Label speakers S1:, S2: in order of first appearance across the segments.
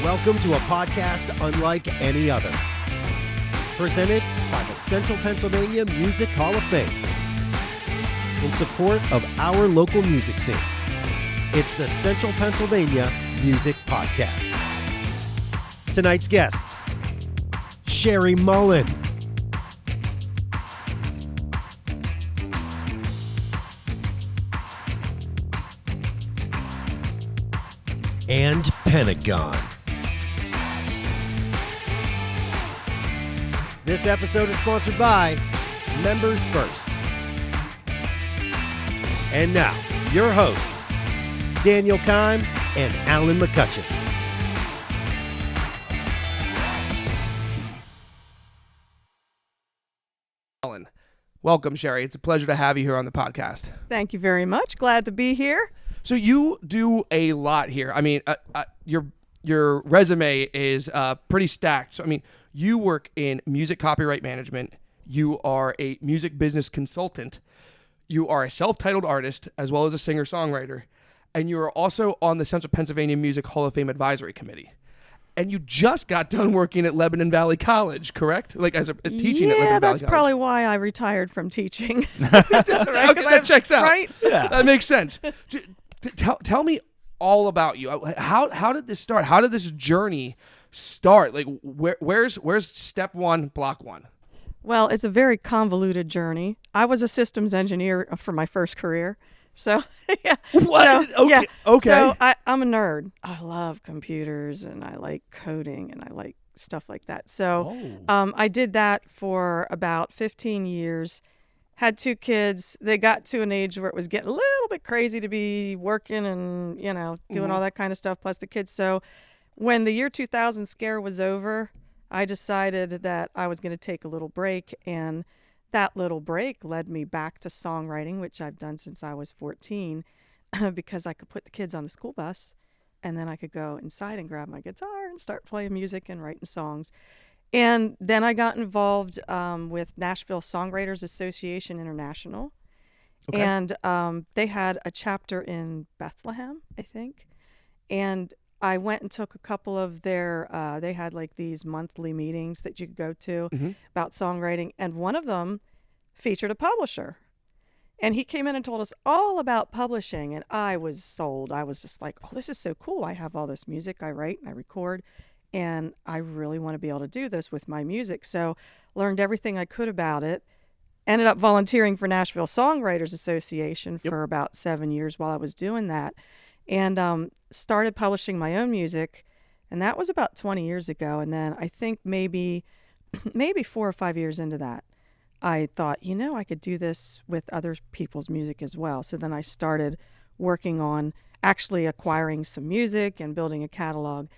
S1: Welcome to a podcast unlike any other. Presented by the Central Pennsylvania Music Hall of Fame. In support of our local music scene. It's the Central Pennsylvania Music Podcast. Tonight's guests, Sheri Mullen, and Pentagon. This episode is sponsored by Members First. And now, your hosts, Daniel Kime and Alan McCutcheon.
S2: Welcome, Sherri. It's a pleasure to have you here on the podcast.
S3: Thank you very much. Glad to be here.
S2: So you do a lot here. I mean, your resume is pretty stacked. So, I mean, you work in music copyright management. You are a music business consultant. You are a self-titled artist as well as a singer-songwriter. And you are also on the Central Pennsylvania Music Hall of Fame Advisory Committee. And you just got done working at Lebanon Valley College, correct? Like as a teaching at Lebanon Valley College.
S3: Yeah, that's probably why I retired from teaching.
S2: Right? Okay, that checks out.
S3: Right?
S2: Yeah. That makes sense. Tell me all about you. How did this start? How did this journey start? Like where's step one, block one?
S3: Well, it's a very convoluted journey. I was a systems engineer for my first career. So, yeah.
S2: What?
S3: So,
S2: okay.
S3: Yeah.
S2: Okay.
S3: So I'm a nerd. I love computers and I like coding and I like stuff like that. So I did that for about 15 years. Had 2 kids. They got to an age where it was getting a little bit crazy to be working and, doing all that kind of stuff, plus the kids. So when the year 2000 scare was over, I decided that I was going to take a little break, and that little break led me back to songwriting, which I've done since I was 14, because I could put the kids on the school bus, and then I could go inside and grab my guitar and start playing music and writing songs. And then I got involved with Nashville Songwriters Association International. Okay. And they had a chapter in Bethlehem, I think. And I went and took a couple of their, they had like these monthly meetings that you could go to about songwriting. And one of them featured a publisher. And he came in and told us all about publishing. And I was sold. I was just like, oh, this is so cool. I have all this music I write and I record. And I really want to be able to do this with my music. So learned everything I could about it. Ended up volunteering for Nashville Songwriters Association for about 7 years while I was doing that. And started publishing my own music. And that was about 20 years ago. And then I think maybe 4 or 5 years into that, I thought, I could do this with other people's music as well. So then I started working on actually acquiring some music and building a catalog.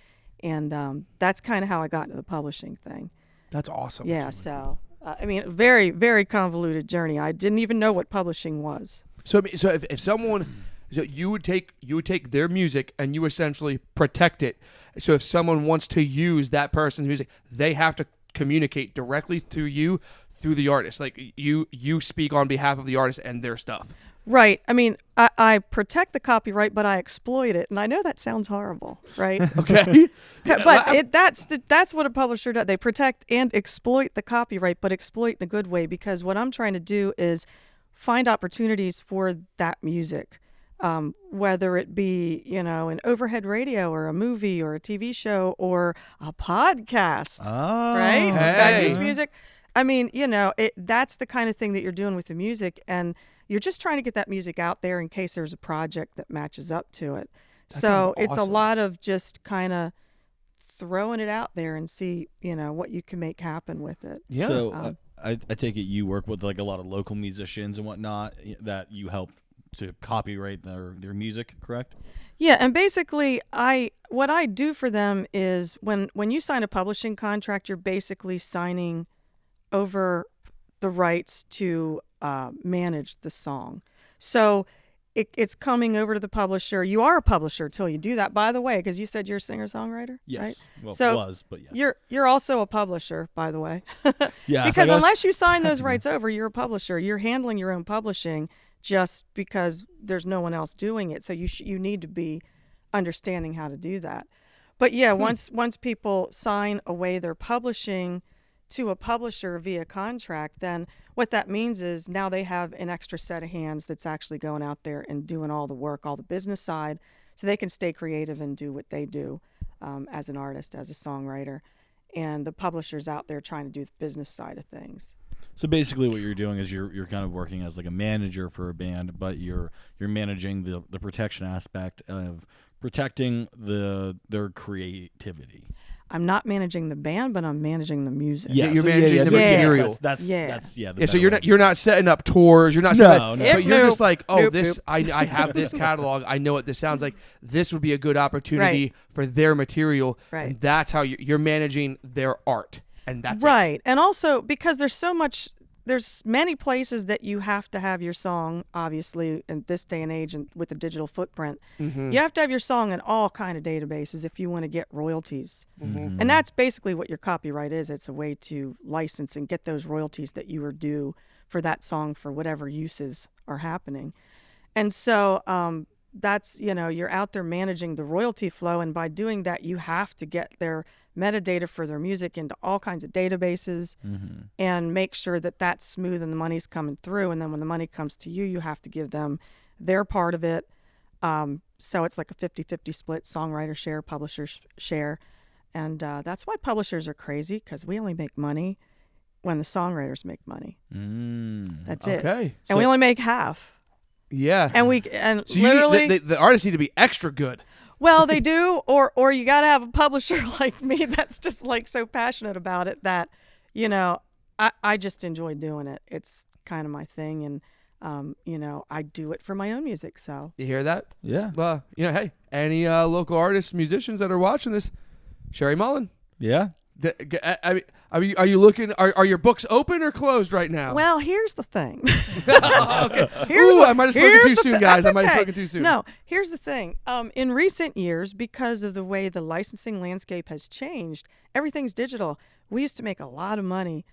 S3: And that's kind of how I got into the publishing thing.
S2: That's awesome.
S3: Yeah, so, very, very convoluted journey. I didn't even know what publishing was.
S2: So if someone, you would take their music and you essentially protect it. So if someone wants to use that person's music, they have to communicate directly to you through the artist. Like you speak on behalf of the artist and their stuff.
S3: Right. I mean, I protect the copyright, but I exploit it. And I know that sounds horrible, right?
S2: Okay.
S3: But that's what a publisher does. They protect and exploit the copyright, but exploit in a good way, because what I'm trying to do is find opportunities for that music, whether it be, an overhead radio or a movie or a TV show or a podcast, right? Guys use music. I mean, that's the kind of thing that you're doing with the music, and you're just trying to get that music out there in case there's a project that matches up to it. So it's a lot of just kind of throwing it out there and see, what you can make happen with it.
S4: Yeah. So I take it you work with like a lot of local musicians and whatnot that you help to copyright their music, correct?
S3: Yeah, and basically what I do for them is when you sign a publishing contract, you're basically signing over the rights to manage the song. So it's coming over to the publisher. You are a publisher till you do that, by the way, because you said you're a singer-songwriter,
S4: yes.
S3: Right?
S4: Well,
S3: so
S4: but yes.
S3: You're also a publisher, by the way.
S4: Yeah.
S3: Because unless you sign those rights over, you're a publisher. You're handling your own publishing just because there's no one else doing it. So you need to be understanding how to do that. But yeah, once people sign away their publishing to a publisher via contract, then what that means is now they have an extra set of hands that's actually going out there and doing all the work, all the business side, so they can stay creative and do what they do as an artist, as a songwriter. And the publisher's out there trying to do the business side of things.
S4: So basically, what you're doing is you're kind of working as like a manager for a band, but you're managing the protection aspect of protecting their creativity.
S3: I'm not managing the band, but I'm managing the music.
S2: Yeah, you're managing the material.
S4: That's
S2: so you're not setting up tours. You're not setting
S4: no.
S2: but you're just like, oh,
S3: Nope.
S2: this I have this catalog. I know what this sounds like. This would be a good opportunity for their material, and that's how you're managing their art, and that's
S3: right. And also because there's many places that you have to have your song, obviously, in this day and age and with a digital footprint.
S2: Mm-hmm.
S3: You have to have your song in all kind of databases if you want to get royalties.
S2: Mm-hmm.
S3: And that's basically what your copyright is. It's a way to license and get those royalties that you are due for that song for whatever uses are happening. And so that's, you're out there managing the royalty flow. And by doing that, you have to get their metadata for their music into all kinds of databases and make sure that that's smooth and the money's coming through. And then when the money comes to you, you have to give them their part of it. So it's like a 50-50 split, songwriter share, publisher share. And that's why publishers are crazy, because we only make money when the songwriters make money. That's it.
S2: Okay.
S3: And we only make half.
S2: Yeah.
S3: And
S2: so
S3: literally
S2: the artists need to be extra good.
S3: Well, they do, or you got to have a publisher like me that's just like so passionate about it that, I just enjoy doing it. It's kind of my thing, and I do it for my own music. So
S2: you hear that?
S4: Yeah.
S2: Well, hey, any local artists, musicians that are watching this, Sheri Mullen.
S4: Yeah.
S2: I mean, are you looking? Are your books open or closed right now?
S3: Well, here's the thing.
S2: Okay. I might have spoken too soon, guys. I might have spoken too soon.
S3: No, here's the thing. In recent years, because of the way the licensing landscape has changed, everything's digital. We used to make a lot of money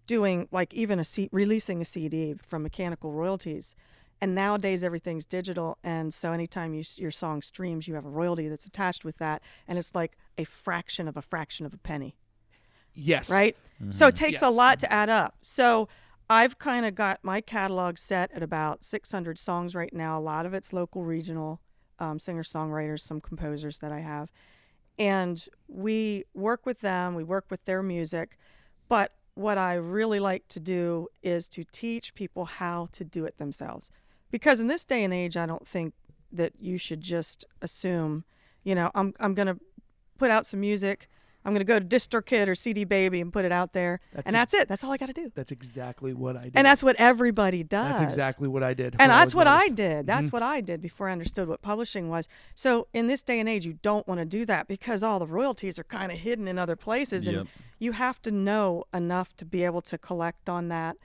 S3: doing like even releasing a CD from mechanical royalties. And nowadays everything's digital, and so anytime your song streams, you have a royalty that's attached with that, and it's like a fraction of a penny.
S2: Yes.
S3: Right? So it takes a lot to add up. So I've kind of got my catalog set at about 600 songs right now. A lot of it's local, regional singer-songwriters, some composers that I have. And we work with them, we work with their music, but what I really like to do is to teach people how to do it themselves. Because in this day and age, I don't think that you should just assume, I'm going to put out some music. I'm going to go to DistroKid or CD Baby and put it out there. That's it. That's all I got to do.
S2: That's exactly what I did.
S3: And that's what everybody does.
S2: That's exactly what I did.
S3: And that's what I did. That's what I did before I understood what publishing was. So in this day and age, you don't want to do that because all the royalties are kind of hidden in other places. And you have to know enough to be able to collect on that.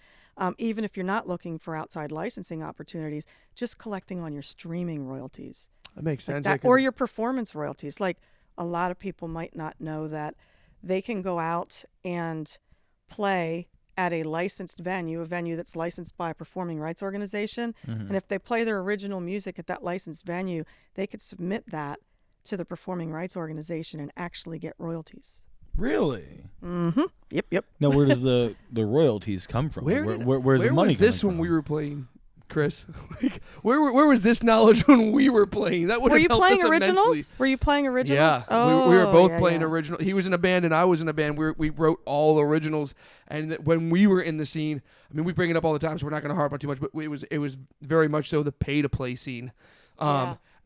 S3: Even if you're not looking for outside licensing opportunities, just collecting on your streaming royalties.
S2: That makes sense.
S3: That, or your performance royalties. Like a lot of people might not know that they can go out and play at a licensed venue, a venue that's licensed by a performing rights organization. And if they play their original music at that licensed venue, they could submit that to the performing rights organization and actually get royalties.
S4: Really?
S3: Mm-hmm. Yep.
S4: Now, where does the royalties come from? Where's the money
S2: was this
S4: coming
S2: when
S4: from?
S2: we were playing, Chris? Like, where was this knowledge when we were playing? That would
S3: Were
S2: have
S3: you
S2: helped
S3: playing
S2: us
S3: originals?
S2: immensely.
S3: Were you playing originals?
S2: Yeah,
S3: Oh,
S2: we were both
S3: yeah,
S2: playing
S3: yeah.
S2: original. He was in a band and I was in a band. We wrote all originals, and when we were in the scene, I mean, we bring it up all the time, so we're not going to harp on too much. But it was very much so the pay to play scene.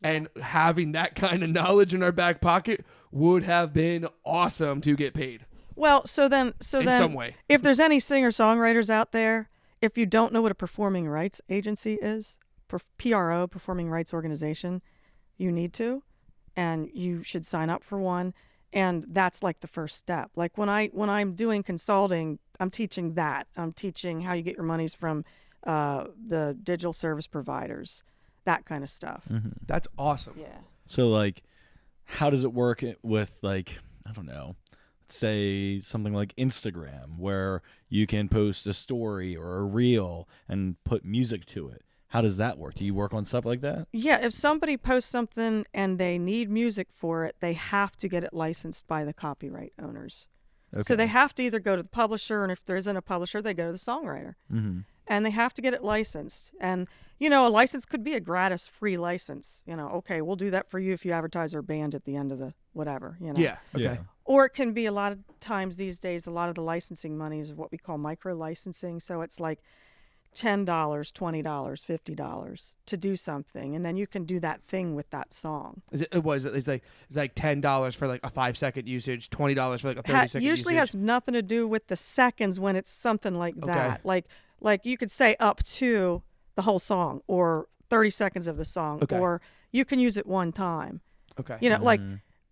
S2: And having that kind of knowledge in our back pocket would have been awesome to get paid.
S3: Well, so then,
S2: in some way.
S3: if there's any singer-songwriters out there, if you don't know what a performing rights agency is, PRO, Performing Rights Organization, you need to, and you should sign up for one. And that's like the first step. Like when I'm doing consulting, I'm teaching that. I'm teaching how you get your monies from the digital service providers, that kind of stuff.
S2: That's awesome.
S3: Yeah.
S4: So, like, how does it work with, like, I don't know, say something like Instagram, where you can post a story or a reel and put music to it? how does that work? Do you work on stuff like that?
S3: Yeah, if somebody posts something and they need music for it, they have to get it licensed by the copyright owners.
S4: Okay.
S3: So they have to either go to the publisher, and if there isn't a publisher, they go to the songwriter.
S4: Mm-hmm.
S3: And they have to get it licensed. And, you know, a license could be a gratis free license. You know, okay, we'll do that for you if you advertise our band at the end of the whatever, you know.
S2: Yeah. Okay.
S4: Yeah.
S3: Or it can be a lot of times these days, a lot of the licensing money is what we call micro licensing. So it's like $10, $20, $50 to do something. And then you can do that thing with that song.
S2: It's like $10 for like a 5-second usage, $20 for like a 30-second
S3: Usually
S2: usage.
S3: has nothing to do with the seconds when it's something like that. Like you could say up to the whole song or 30 seconds of the song,
S2: Okay.
S3: or you can use it one time.
S2: Okay.
S3: You know, like,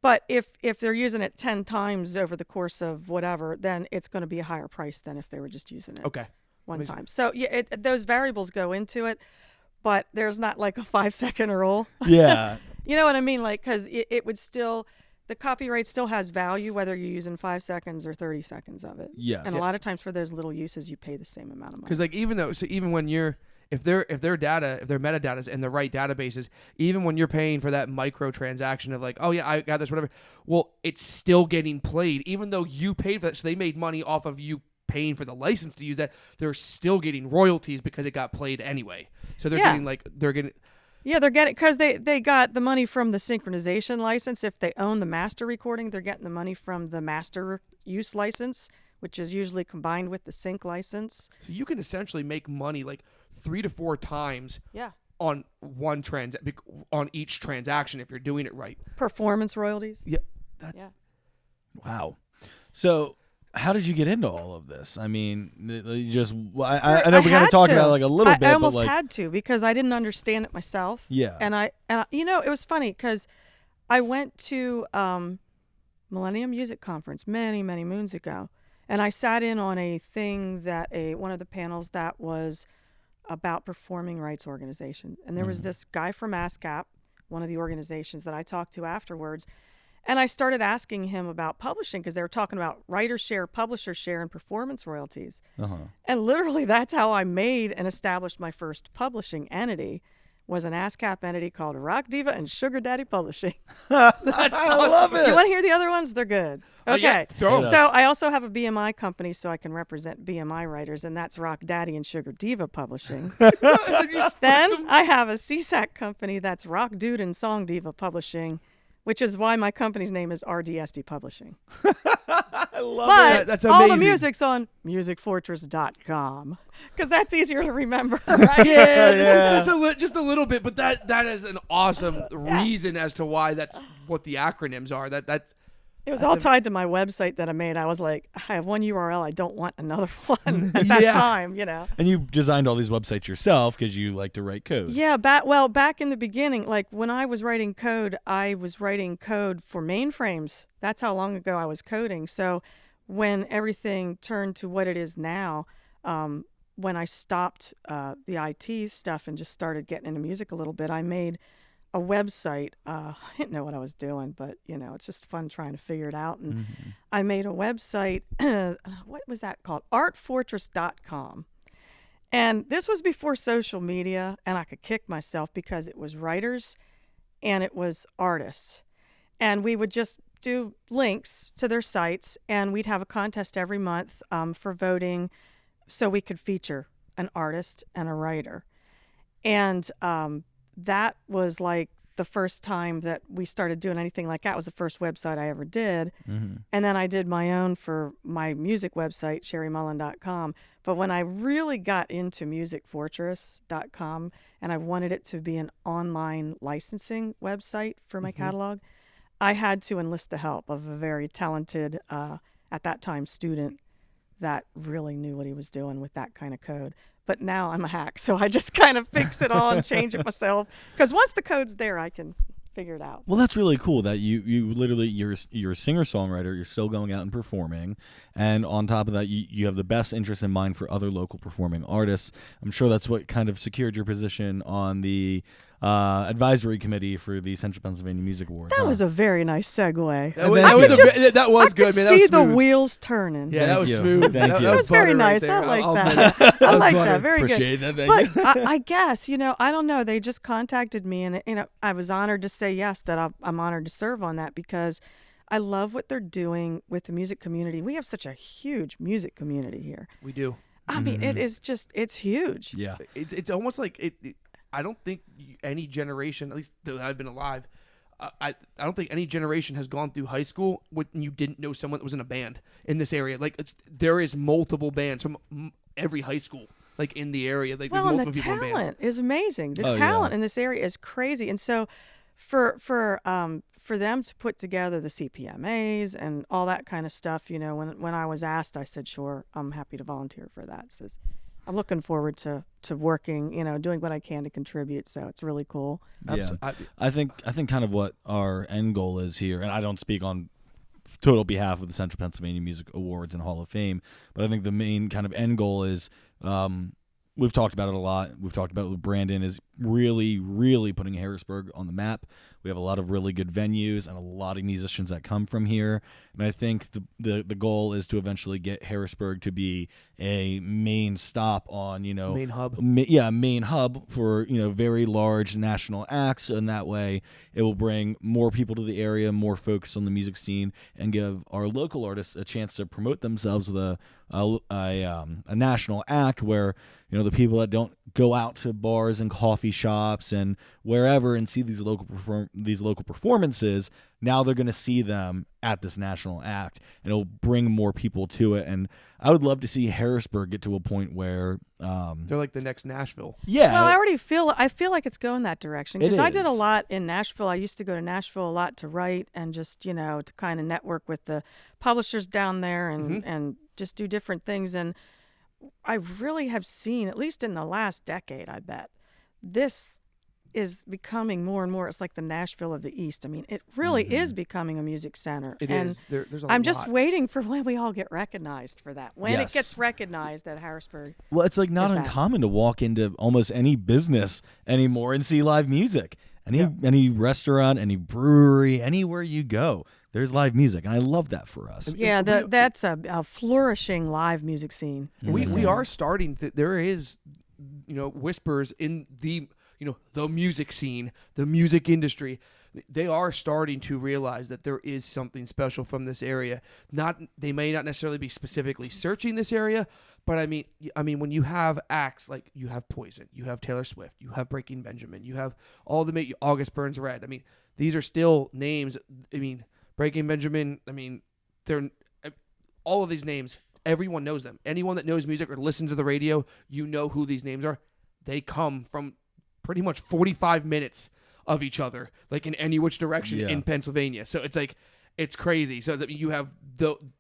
S3: but if they're using it 10 times over the course of whatever, then it's going to be a higher price than if they were just using it
S2: Okay.
S3: one time. So yeah, those variables go into it, but there's not like a 5-second rule.
S4: Yeah.
S3: You know what I mean? Like, because it would still, the copyright still has value whether you're using 5 seconds or 30 seconds of it.
S4: Yes.
S3: And a lot of times for those little uses, you pay the same amount of money.
S2: Because like even when you're if their metadata is in the right databases, even when you're paying for that micro transaction of like, oh yeah, I got this, whatever, well, it's still getting played, even though you paid for that. So they made money off of you paying for the license to use that. They're still getting royalties because it got played anyway. So they're getting
S3: Yeah, they're getting, because they got the money from the synchronization license. If they own the master recording, they're getting the money from the master use license, which is usually combined with the sync license.
S2: So you can essentially make money like 3 to 4 times on on each transaction if you're doing it right.
S3: Performance royalties.
S2: Yeah.
S4: Wow. So how did you get into all of this? I mean, you just I know we're going to talk about it like a little bit.
S3: I almost
S4: but like,
S3: had to, because I didn't understand it myself.
S4: Yeah.
S3: And I you know, it was funny because I went to Millennium Music Conference many moons ago, and I sat in on a thing that one of the panels that was about performing rights organizations, and there was this guy from ASCAP, one of the organizations that I talked to afterwards. And I started asking him about publishing, because they were talking about writer share, publisher share, and performance royalties. And literally that's how I made and established my first publishing entity, was an ASCAP entity called Rock Diva and Sugar Daddy Publishing.
S4: I love it.
S3: You want to hear the other ones? They're good. Okay.
S2: Yeah, throw 'em.
S3: So I also have a BMI company, so I can represent BMI writers, and that's Rock Daddy and Sugar Diva Publishing. Then I have a CSAC company, that's Rock Dude and Song Diva Publishing, which is why my company's name is RDSD Publishing.
S4: I love
S3: But
S4: it.
S2: That's
S3: all the
S2: amazing.
S3: music's on musicfortress.com, because that's easier to remember, right?
S2: Yeah. Just a little bit, but that is an awesome reason as to why that's what the acronyms are. That's
S3: It was all tied to my website that I made. I was like, I have one URL. I don't want another one at that time, you know.
S4: And you designed all these websites yourself because you like to write code.
S3: Yeah, back in the beginning, like when I was writing code, I was writing code for mainframes. That's how long ago I was coding. So when everything turned to what it is now, when I stopped the IT stuff and just started getting into music a little bit, I made a website. I didn't know what I was doing, but you know, it's just fun trying to figure it out. And I made a website. What was that called? Artfortress.com. And this was before social media, and I could kick myself because it was writers and it was artists. And we would just do links to their sites, and we'd have a contest every month for voting, so we could feature an artist and a writer. And that was like the first time that we started doing anything like that. It was the first website I ever did. And then I did my own for my music website, SheriMullen.com. But when I really got into musicfortress.com and I wanted it to be an online licensing website for my catalog, I had to enlist the help of a very talented, at that time, student that really knew what he was doing with that kind of code. But now I'm a hack, so I just kind of fix it all and change it myself. Because once the code's there, I can figure it out.
S4: Well, that's really cool that you literally, you're a singer-songwriter, you're still going out and performing, and on top of that, you have the best interest in mind for other local performing artists. I'm sure that's what kind of secured your position on the advisory committee for the Central Pennsylvania Music Awards.
S3: That was a very nice segue.
S2: That was good, man. That
S3: See
S2: was
S3: the
S2: smooth.
S3: wheels turning.
S2: Yeah, that was
S4: you.
S2: smooth.
S4: Thank you.
S3: That was very nice. I like that. I like that. Very
S4: Appreciate
S3: good.
S4: that. Thank
S3: But I guess, I don't know. They just contacted me, and I was honored to say yes, that I'm honored to serve on that, because I love what they're doing with the music community. We have such a huge music community here.
S2: We do.
S3: I mean, it is it's huge.
S4: Yeah.
S2: It's almost like I don't think any generation, at least that I've been alive, I don't think any generation has gone through high school when you didn't know someone that was in a band in this area. Like there is multiple bands from every high school, like in the area. Like
S3: Well,
S2: there's
S3: and the
S2: multiple people in bands.
S3: talent is amazing. The
S4: Oh,
S3: talent
S4: yeah.
S3: in this area is crazy, and so for them to put together the CPMAs and all that kind of stuff, when I was asked, I said, sure, I'm happy to volunteer for that. Says, I'm looking forward to working, doing what I can to contribute. So it's really cool.
S4: Yeah. I think kind of what our end goal is here, and I don't speak on total behalf of the Central Pennsylvania Music Awards and Hall of Fame, but I think the main kind of end goal is, we've talked about it a lot. We've talked about it with Brandon, is really, really putting Harrisburg on the map. We have a lot of really good venues and a lot of musicians that come from here. And I think the goal is to eventually get Harrisburg to be a main stop on,
S2: Main hub.
S4: Main hub for, very large national acts. And that way it will bring more people to the area, more focus on the music scene, and give our local artists a chance to promote themselves with a national act where, the people that don't go out to bars and coffee shops and wherever and see these local performances, now they're going to see them at this national act, and it'll bring more people to it. And I would love to see Harrisburg get to a point where
S2: they're like the next Nashville.
S4: Yeah.
S3: Well, I feel like it's going that direction, because I did a
S4: is.
S3: lot in Nashville. I used to go to Nashville a lot to write and just, to kind of network with the publishers down there and just do different things. And I really have seen, at least in the last decade, I bet, this is becoming more and more. It's like the Nashville of the East. I mean, it really is becoming a music center.
S2: It
S3: and
S2: is. There's a
S3: I'm
S2: lot.
S3: just waiting for when we all get recognized for that. When
S4: Yes.
S3: it gets recognized at Harrisburg.
S4: Well, it's like not
S3: is that.
S4: uncommon to walk into almost any business anymore and see live music. Any restaurant, any brewery, anywhere you go, there's live music, and I love that for us.
S3: Yeah, that's a flourishing live music scene.
S2: We are starting. There is, whispers in the the music scene, the music industry. They are starting to realize that there is something special from this area. They may not necessarily be specifically searching this area, but I mean, when you have acts like you have Poison, you have Taylor Swift, you have Breaking Benjamin, you have all the August Burns Red. I mean, these are still names. I mean, Breaking Benjamin. I mean, they're all of these names. Everyone knows them. Anyone that knows music or listens to the radio, you know who these names are. They come from pretty much 45 minutes of each other, like in any which direction in Pennsylvania. So it's like, it's crazy. So that you have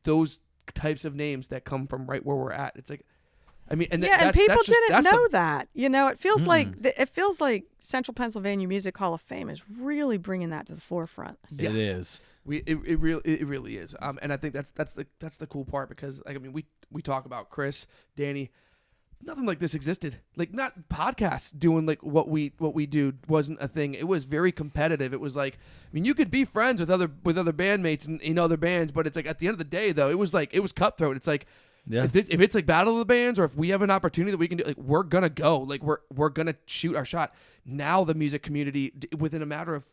S2: those types of names that come from right where we're at. It's like, I mean, and
S3: and people didn't know that. It feels like Central Pennsylvania Music Hall of Fame is really bringing that to the forefront.
S4: Yeah. It is.
S2: It really is. And I think that's the cool part, because we talk about Chris, Danny. Nothing like this existed. Like, not podcasts doing like what we do wasn't a thing. It was very competitive. It was like, you could be friends with other bandmates and in other bands, but it's like at the end of the day though, it was cutthroat. It's like, if it's like battle of the bands, or if we have an opportunity that we can do, like, we're gonna go. Like, we're gonna shoot our shot. Now the music community, within a matter of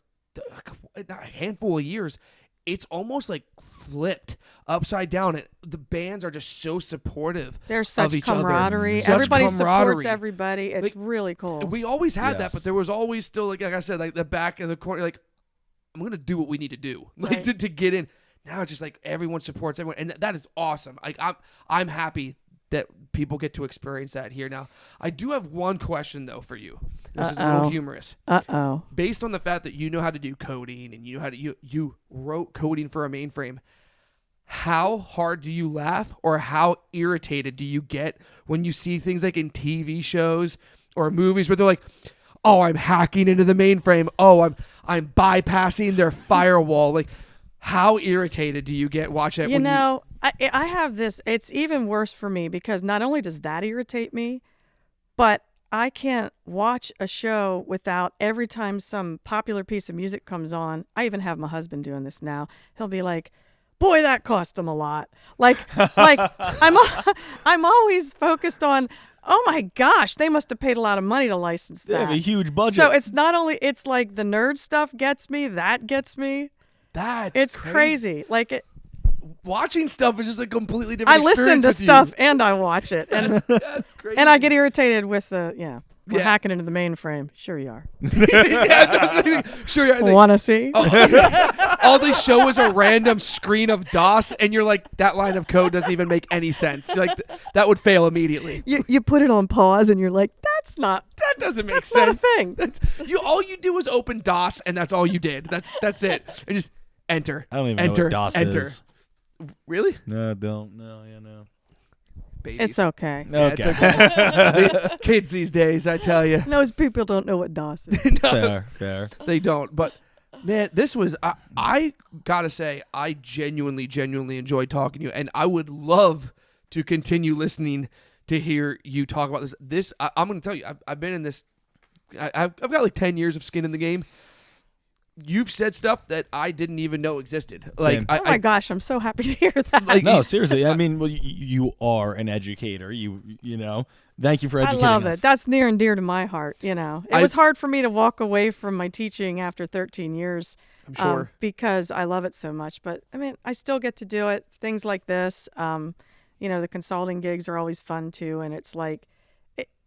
S2: a handful of years, it's almost like flipped upside down. And the bands are just so supportive.
S3: There's such
S2: of each
S3: camaraderie.
S2: Other.
S3: Everybody
S2: Such camaraderie.
S3: supports everybody. It's
S2: Like,
S3: really cool.
S2: We always had that,
S4: Yes.
S2: but there was always still, like I said, like the back of the corner, like, I'm going to do what we need to do, like
S3: Right.
S2: to get in. Now it's just like everyone supports everyone, and that is awesome. Like, I'm happy that people get to experience that here. Now, I do have one question though for you. This is a little humorous. Based on the fact that you know how to do coding and you know how to you wrote coding for a mainframe, how hard do you laugh, or how irritated do you get when you see things like in TV shows or movies where they're like, "Oh, I'm hacking into the mainframe. Oh, I'm bypassing their firewall." Like, how irritated do you get watching that?
S3: I have this. It's even worse for me, because not only does that irritate me, but I can't watch a show without every time some popular piece of music comes on. I even have my husband doing this now. He'll be like, boy, that cost him a lot. Like I'm always focused on, oh my gosh, they must have paid a lot of money to license that.
S4: They have a huge budget.
S3: So it's not only, it's like the nerd stuff gets me, that gets me.
S2: It's
S3: crazy. Like
S2: watching stuff is just a completely different
S3: I listen
S2: experience
S3: to
S2: with
S3: stuff
S2: you.
S3: and I watch it. And
S2: That's crazy.
S3: and I get irritated with we're
S2: Yeah.
S3: hacking into the mainframe. Sure you are.
S2: Sure. Yeah,
S3: Want to see?
S2: all they show is a random screen of DOS, and you're like, that line of code doesn't even make any sense. You're like, that would fail immediately.
S3: You put it on pause and you're like, that
S2: doesn't make
S3: that's
S2: sense.
S3: not a thing.
S2: All you do is open DOS, and that's all you did. That's it. And just enter.
S4: I don't even
S2: enter,
S4: know what DOS
S2: enter.
S4: is.
S2: Really?
S4: No, don't. No, yeah, no.
S2: Babies.
S3: It's okay.
S2: Yeah, it's okay. The kids these days, I tell you.
S3: Those people don't know what DOS is.
S4: Fair.
S2: They don't. But man, this was I gotta say, I genuinely enjoyed talking to you, and I would love to continue listening to hear you talk about this. I'm gonna tell you, I've been in this. I've got like 10 years of skin in the game. You've said stuff that I didn't even know existed. Like,
S4: Same.
S3: Oh my gosh, I'm so happy to hear that.
S2: Like,
S4: No, seriously. I mean, well, you are an educator. You know. Thank you for
S3: I
S4: educating
S3: love
S4: us.
S3: it. That's near and dear to my heart. It was hard for me to walk away from my teaching after 13 years.
S2: I'm sure.
S3: Because I love it so much. But I mean, I still get to do it. Things like this, the consulting gigs are always fun too. And it's like,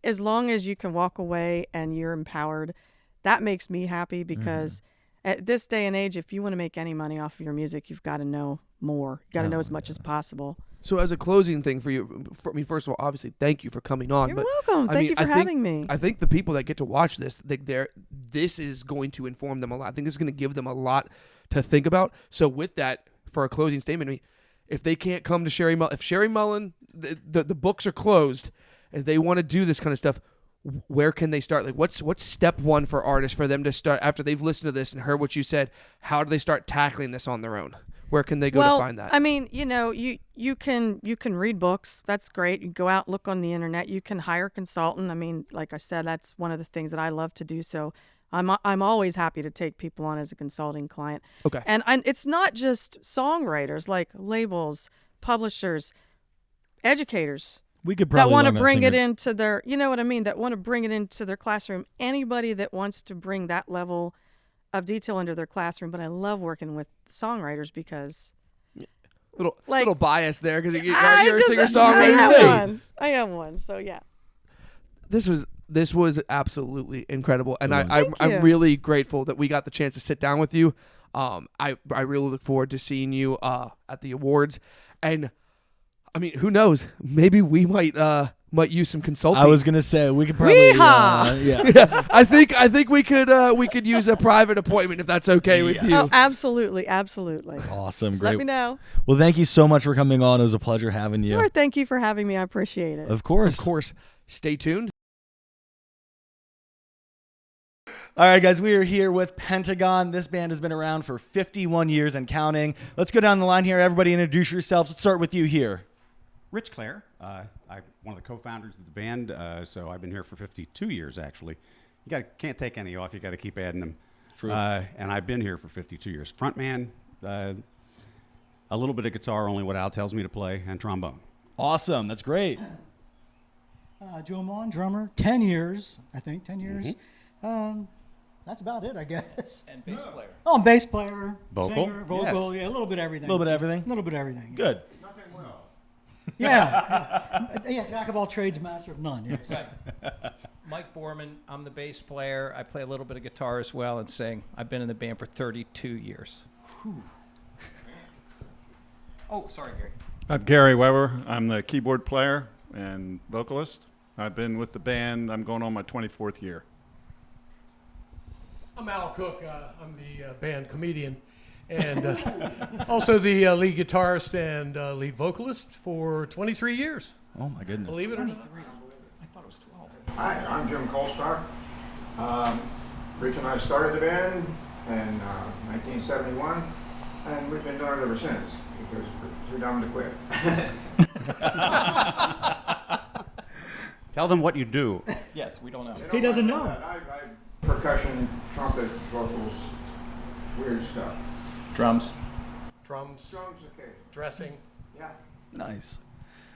S3: as long as you can walk away and you're empowered, that makes me happy because at this day and age, if you want to make any money off of your music, you've got to know more. You got to know as much as possible.
S2: So as a closing thing for you, first of all, obviously, thank you for coming on.
S3: You're
S2: but
S3: welcome.
S2: I
S3: Thank
S2: mean,
S3: you for having me.
S2: I think the people that get to watch this, this is going to inform them a lot. I think this is going to give them a lot to think about. So with that, for a closing statement, I mean, if they can't come to Sheri Mullen, if Sheri Mullen, the books are closed, and they want to do this kind of stuff, where can they start? Like, what's step one for artists for them to start after they've listened to this and heard what you said? How do they start tackling this on their own? Where can they go to find that?
S3: I mean, you can read books. That's great. You go out, look on the internet. You can hire a consultant. I mean, like I said, that's one of the things that I love to do. So I'm always happy to take people on as a consulting client.
S2: Okay.
S3: And it's not just songwriters, like labels, publishers, educators.
S4: We could probably
S3: that want to
S4: learn
S3: bring
S4: thing
S3: it into their, you know what I mean? That want to bring it into their classroom. Anybody that wants to bring that level of detail into their classroom. But I love working with songwriters because
S2: little bias there because you're a
S3: just-
S2: singer-songwriter.
S3: I am one. So yeah.
S2: This was absolutely incredible, and
S3: Thank
S2: I'm
S3: you.
S2: really grateful that we got the chance to sit down with you. I really look forward to seeing you at the awards, and I mean, who knows? Maybe we might use some consulting.
S4: I was gonna say we could probably yeah.
S2: Yeah, I think we could use a private appointment if that's okay with you.
S3: Oh, absolutely.
S4: Awesome, great.
S3: Let me know.
S4: Well, thank you so much for coming on. It was a pleasure having you.
S3: Sure. Thank you for having me. I appreciate it.
S4: Of course.
S2: Of course. Stay tuned.
S4: All right, guys, we are here with Pentagon. This band has been around for 51 years and counting. Let's go down the line here. Everybody introduce yourselves. Let's start with you here.
S5: Rich Clare. I'm one of the co-founders of the band, so I've been here for 52 years, actually. Can't take any off. You got to keep adding them.
S4: True.
S5: And I've been here for 52 years. Frontman, a little bit of guitar, only what Al tells me to play, and trombone.
S4: Awesome. That's great.
S6: Joe Mon, drummer, 10 years, I think, 10 years. That's about it, I guess.
S7: And bass player.
S6: Oh, bass player,
S5: Vocal?
S6: singer, vocal,
S5: Yes.
S6: yeah, a little bit of everything.
S4: A little bit of everything.
S6: A little bit of everything.
S4: Good.
S6: Yeah. Yeah, jack of all trades, master of none, yes.
S7: Right. Mike Borman, I'm the bass player. I play a little bit of guitar as well and sing. I've been in the band for 32 years. Oh, sorry, Gary.
S8: I'm Gary Weber. I'm the keyboard player and vocalist. I've been with the band. I'm going on my 24th year.
S9: I'm Al Cook. I'm the band comedian and also the lead guitarist and lead vocalist for 23 years.
S4: Oh, my goodness.
S9: Believe it or not.
S7: I thought it was 12.
S10: Hi, I'm Jim Colestock. Rich and I started the band in 1971, and we've been doing it ever since because we're too dumb to quit.
S5: Tell them what you do.
S7: Yes, we don't know.
S6: He doesn't know.
S10: I percussion, trumpet, vocals, weird stuff.
S7: Drums,
S9: Drums,
S10: Drums, okay.
S9: dressing,
S10: Yeah.
S4: Nice.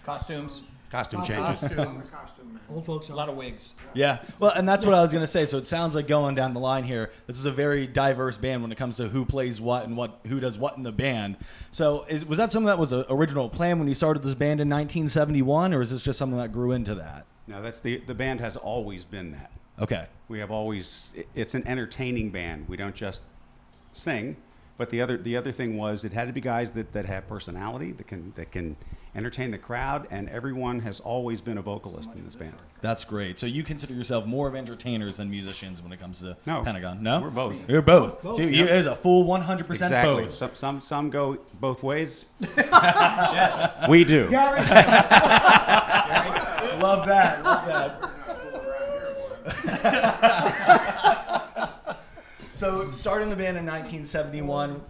S7: costumes,
S5: Costume changes.
S9: costumes.
S10: Costume man.
S6: Old folks
S7: a
S6: are.
S7: lot of wigs.
S4: Yeah. Well, and that's what I was going to say. So it sounds like going down the line here, this is a very diverse band when it comes to who plays what and who does what in the band. So was that something that was an original plan when you started this band in 1971, or is this just something that grew into that?
S5: No, that's the band has always been that.
S4: Okay.
S5: We have always, it's an entertaining band. We don't just sing, but the other thing was it had to be guys that have personality, that can entertain the crowd, and everyone has always been a vocalist in this band.
S4: That's great. So you consider yourself more of entertainers than musicians when it comes to
S5: No.
S4: Pentagon? No?
S5: We're both.
S4: You're both.
S6: Both.
S4: So it is a full 100%
S5: Exactly.
S4: both.
S5: Some go both ways. Yes. We do.
S6: Gary.
S4: Love that. Love that. So starting the band in 1971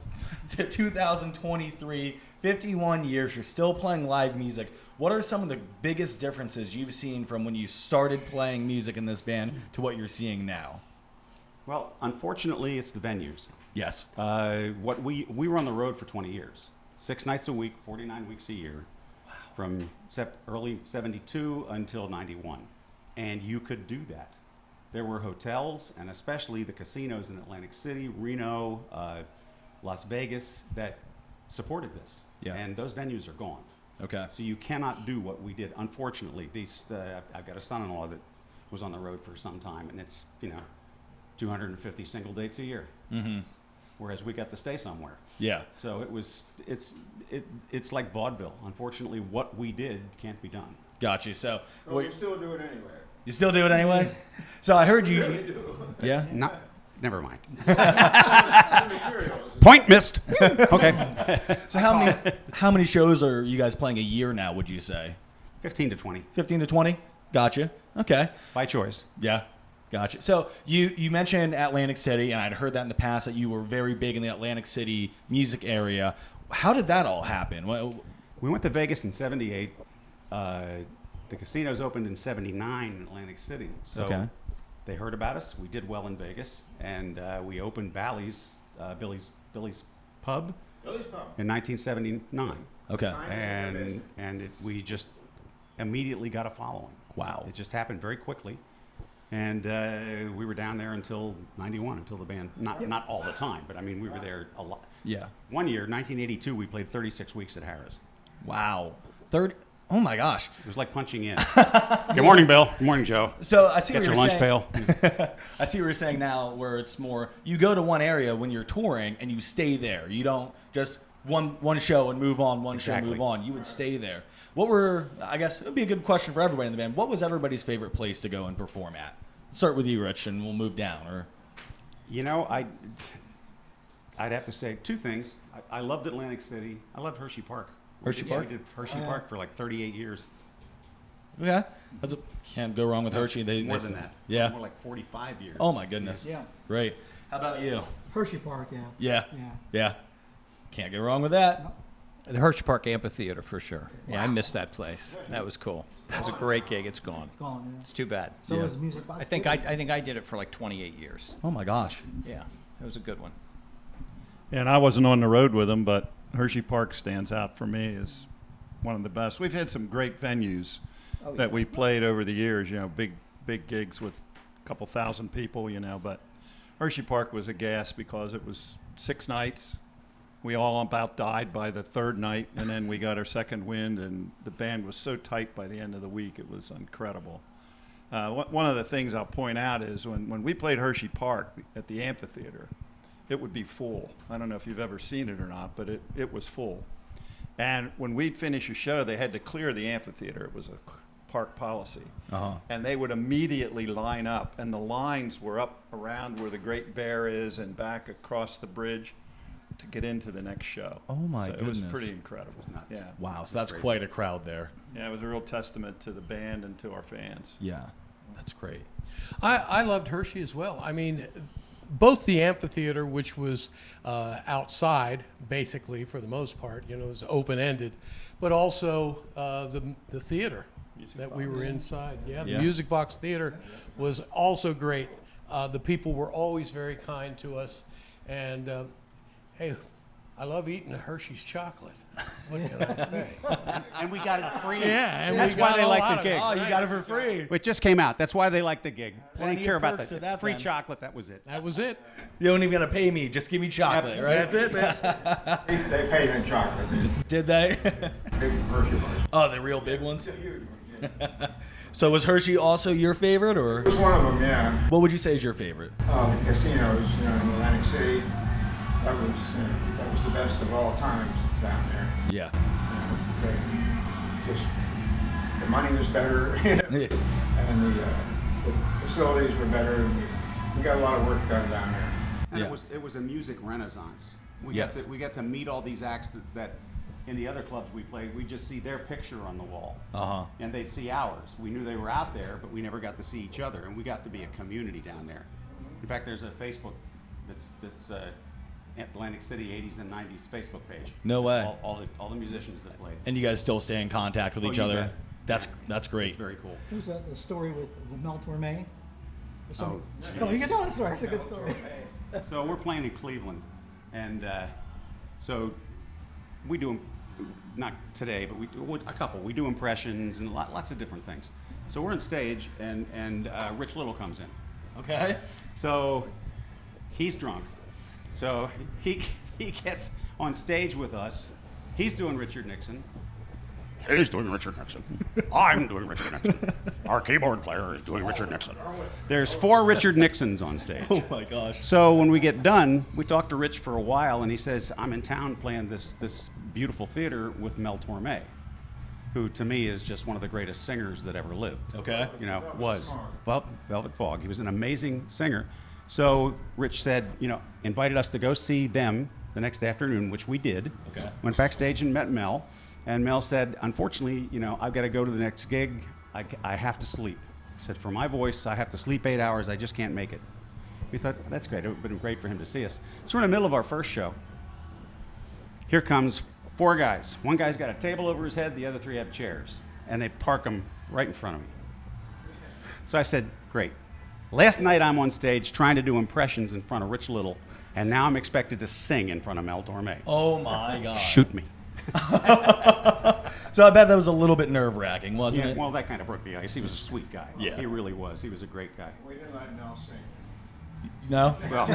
S4: to 2023, 51 years, you're still playing live music. What are some of the biggest differences you've seen from when you started playing music in this band to what you're seeing now?
S5: Well, unfortunately, it's the venues.
S4: Yes.
S5: What we were on the road for 20 years, 6 nights a week, 49 weeks a year, from early 72 until 91. And you could do that. There were hotels, and especially the casinos in Atlantic City, Reno, Las Vegas, that supported this.
S4: Yeah.
S5: And those venues are gone.
S4: Okay.
S5: So you cannot do what we did. Unfortunately, I've got a son-in-law that was on the road for some time, and it's 250 single dates a year.
S4: Mm-hmm.
S5: Whereas we got to stay somewhere.
S4: Yeah.
S5: So it's like vaudeville. Unfortunately, what we did can't be done.
S4: Got you. So
S10: Well, you still do it anyway.
S4: you still do it anyway? So I heard you.
S10: Really do.
S4: Yeah.
S5: Never mind. Point missed. Okay.
S4: So how many shows are you guys playing a year now, would you say?
S5: 15 to 20
S4: 15 to 20? Gotcha. Okay.
S5: by choice.
S4: Yeah. Gotcha. So you mentioned Atlantic City, and I'd heard that in the past that you were very big in the Atlantic City music area. How did that all happen?
S5: We went to Vegas in '78. The casinos opened in '79 in Atlantic City. So
S4: Okay.
S5: they heard about us. We did well in Vegas, and we opened Billy's Pub
S10: Billy's Pub.
S5: in 1979.
S4: Okay.
S5: And we just immediately got a following.
S4: Wow.
S5: It just happened very quickly. And we were down there until '91, until the band, not all the time, but I mean, we were there a lot.
S4: Yeah.
S5: One year, 1982, we played 36 weeks at Harrah's.
S4: Wow. Oh my gosh.
S5: It was like punching in. Good morning, Bill. Good morning, Joe.
S4: So I see
S5: Get
S4: what
S5: your
S4: you're
S5: lunch
S4: saying.
S5: pail.
S4: I see what you're saying now, where it's more you go to one area when you're touring and you stay there. You don't just one show and move on, one show
S5: Exactly.
S4: move on. You would stay there. I guess it would be a good question for everybody in the band. What was everybody's favorite place to go and perform at? Let's start with you, Rich, and we'll move down. Or
S5: I'd have to say two things. I loved Atlantic City. I loved Hershey Park.
S4: Hershey Park?
S5: We did Hershey Park for like 38 years.
S4: yeah, can't go wrong with Hershey.
S5: More than that.
S4: Yeah.
S5: More like 45 years.
S4: Oh my goodness.
S6: Yeah.
S4: Great. How about you?
S6: Hershey Park, yeah.
S4: Yeah.
S6: Yeah.
S4: Yeah. Can't go wrong with that.
S7: The Hershey Park Amphitheater for sure. Yeah, I missed that place. That was cool. That was a great gig. It's gone.
S6: Gone, yeah.
S7: It's too bad.
S6: So
S4: Yeah.
S6: was the music box.
S7: I think I did it for like 28 years.
S4: Oh my gosh.
S7: Yeah, it was a good one.
S8: And I wasn't on the road with them, but Hershey Park stands out for me as one of the best. We've had some great venues that we've played over the years, big gigs with a couple thousand people, but Hershey Park was a gas because it was 6 nights. We all about died by the third night, and then we got our second wind, and the band was so tight by the end of the week. It was incredible. One of the things I'll point out is when we played Hershey Park at the amphitheater, it would be full. I don't know if you've ever seen it or not, but it was full. And when we'd finish a show, they had to clear the amphitheater. It was a park policy.
S4: Uh-huh.
S8: And they would immediately line up, and the lines were up around where the Great Bear is and back across the bridge to get into the next show.
S4: Oh my
S8: It was
S4: goodness.
S8: pretty incredible.
S5: nuts.
S8: Yeah.
S4: Wow. So that's quite a crowd there.
S8: Yeah, it was a real testament to the band and to our fans.
S4: Yeah. That's great.
S9: I loved Hershey as well. I mean, both the amphitheater, which was outside basically for the most part, it was open-ended, but also the theater that we were inside. Yeah, the
S4: Yeah.
S9: Music Box Theater was also great. The people were always very kind to us. And, hey, I love eating Hershey's chocolate. What can I say?
S5: And we got it free.
S9: Yeah, and
S5: that's
S9: we
S5: why
S9: got
S5: they
S9: a
S5: like
S9: lot
S5: the
S9: of
S5: gig.
S9: it.
S4: Oh, you got it for free.
S5: It just came out. That's why they like the gig. They
S4: Plenty
S5: didn't care
S4: of
S5: about
S4: perks
S5: the
S4: of that
S5: free
S4: then.
S5: chocolate. That was it.
S9: That was it.
S4: You don't even got to pay me. Just give me chocolate, right?
S9: That's it, man.
S10: They paid in chocolate.
S4: Did they?
S10: Big Hershey bars.
S4: Oh, the real big ones? So was Hershey also your favorite, or
S10: It was one of them, yeah.
S4: what would you say is your favorite?
S10: The casinos, in Atlantic City. That was the best of all times down there.
S4: Yeah.
S10: Just the money was better, and the facilities were better. And we got a lot of work done down there.
S5: And
S4: Yeah.
S5: it was a music renaissance. We
S4: Yes.
S5: got to meet all these acts that in the other clubs we played, we just see their picture on the wall.
S4: Uh-huh.
S5: And they'd see ours. We knew they were out there, but we never got to see each other, and we got to be a community down there. In fact, there's a Facebook that's Atlantic City 80s and 90s Facebook page.
S4: No way.
S5: All the musicians that played.
S4: And you guys still stay in contact with
S5: Oh,
S4: each
S5: you
S4: other?
S5: bet.
S4: That's great.
S5: It's very cool.
S6: It was a story with Mel Torme.
S5: Oh,
S6: You can tell the story. It's a good story.
S5: So we're playing in Cleveland, and so we do, not today, but we do a couple. We do impressions and lots of different things. So we're on stage, and Rich Little comes in.
S4: Okay.
S5: So he's drunk. So he gets on stage with us. He's doing Richard Nixon. He's doing Richard Nixon. I'm doing Richard Nixon. Our keyboard player is doing Richard Nixon. There's 4 Richard Nixons on stage.
S4: Oh my gosh.
S5: So when we get done, we talk to Rich for a while, and he says, "I'm in town playing this beautiful theater with Mel Torme, who to me is just one of the greatest singers that ever lived."
S4: Okay.
S5: Was Velvet Fog. He was an amazing singer. So Rich said, invited us to go see them the next afternoon, which we did.
S4: Okay.
S5: Went backstage and met Mel, and Mel said, "Unfortunately, I've got to go to the next gig. I have to sleep." He said, "For my voice, I have to sleep 8 hours. I just can't make it." We thought, that's great. It would have been great for him to see us. So we're in the middle of our first show. Here comes 4 guys. One guy's got a table over his head. The other 3 have chairs. And they park them right in front of me. So I said, great. Last night I'm on stage trying to do impressions in front of Rich Little, and now I'm expected to sing in front of Mel Torme.
S4: Oh my God.
S5: Shoot me.
S4: So I bet that was a little bit nerve-wracking, wasn't
S5: Yeah,
S4: it?
S5: well, that kind of broke the ice. He was a sweet guy.
S4: Yeah.
S5: He really was. He was a great guy.
S10: We didn't let Mel sing.
S4: No?
S5: Well,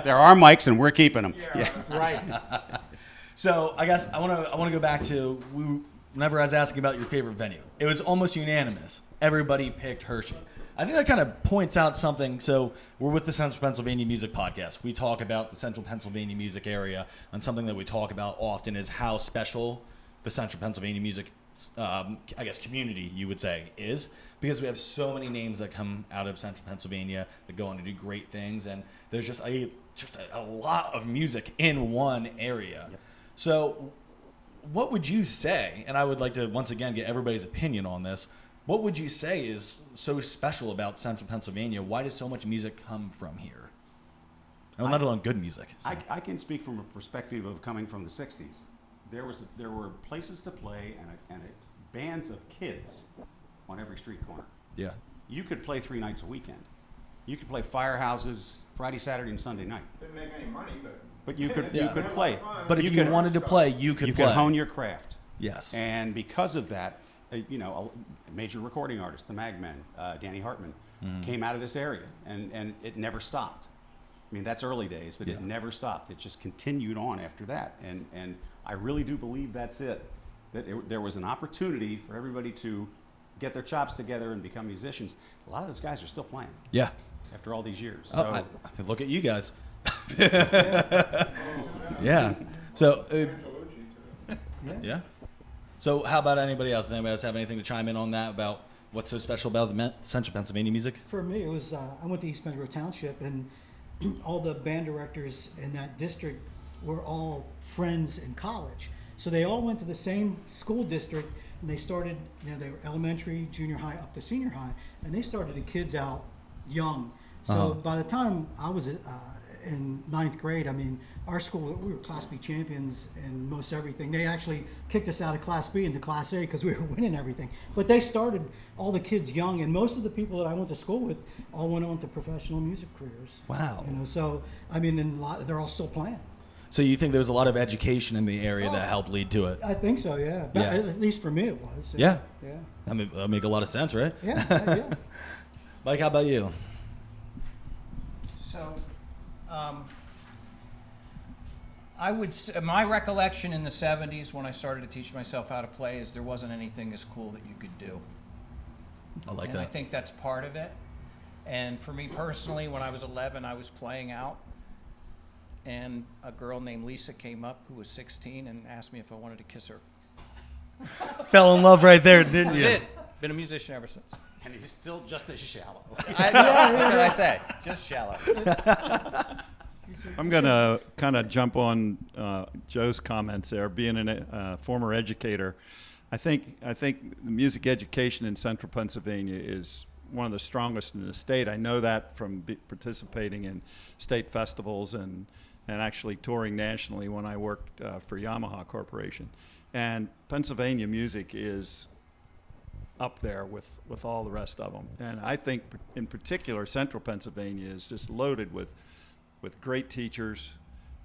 S5: there are mics, and we're keeping them. Yeah.
S9: Right.
S4: So I guess I want to go back to whenever I was asking about your favorite venue. It was almost unanimous. Everybody picked Hershey. I think that kind of points out something. So we're with the Central Pennsylvania Music Podcast. We talk about the Central Pennsylvania music area, and something that we talk about often is how special the Central Pennsylvania music, community, you would say, is, because we have so many names that come out of Central Pennsylvania that go on to do great things, and there's just a lot of music in one area. Yep. So what would you say, and I would like to once again get everybody's opinion on this, what would you say is so special about Central Pennsylvania? Why does so much music come from here? And let alone good music. So.
S5: I can speak from a perspective of coming from the 60s. There were places to play and bands of kids on every street corner.
S4: Yeah.
S5: You could play 3 nights a weekend. You could play firehouses Friday, Saturday, and Sunday night.
S10: Didn't make any money, but
S5: you could
S4: Yeah.
S5: play.
S4: But if you wanted to play, you could play.
S5: You could hone your craft.
S4: Yes.
S5: And because of that, a major recording artist, the Magmen, Danny Hartman, came out of this area, and it never stopped. I mean, that's early days, but it never stopped. It just continued on after that, and I really do believe that's it. That there was an opportunity for everybody to get their chops together and become musicians. A lot of those guys are still playing.
S4: Yeah.
S5: After all these years.
S4: So, look at you guys. Yeah. So. Yeah. So how about anybody else? Does anybody else have anything to chime in on that about what's so special about the Central Pennsylvania music?
S6: For me, it was I went to East Pennsylvania Township, and all the band directors in that district were all friends in college. So they all went to the same school district, and they started, they were elementary, junior high, up to senior high, and they started the kids out young. So by the time I was in 9th grade, I mean, our school, we were Class B champions in most everything. They actually kicked us out of Class B into Class A because we were winning everything. But they started all the kids young, and most of the people that I went to school with all went on to professional music careers.
S4: Wow.
S6: You know, so I mean, and they're all still playing.
S4: So you think there was a lot of education in the area that helped lead to it?
S6: I think so, yeah.
S4: Yeah.
S6: At least for me, it was.
S4: Yeah.
S6: Yeah.
S4: That make a lot of sense, right?
S6: Yeah. Yeah.
S4: Mike, how about you?
S7: So, I would my recollection in the 70s when I started to teach myself how to play is there wasn't anything as cool that you could do.
S4: I like
S7: And
S4: that.
S7: I think that's part of it. And for me personally, when I was 11, I was playing out, and a girl named Lisa came up who was 16 and asked me if I wanted to kiss her.
S4: Fell in love right there, didn't
S7: I
S4: you?
S7: did. Been a musician ever since.
S11: And he's still just as shallow.
S7: What can I say? Just shallow.
S8: I'm going to kind of jump on Joe's comments there. Being a former educator, I think the music education in Central Pennsylvania is one of the strongest in the state. I know that from participating in state festivals and actually touring nationally when I worked for Yamaha Corporation. And Pennsylvania music is up there with all the rest of them. And I think in particular, Central Pennsylvania is just loaded with great teachers,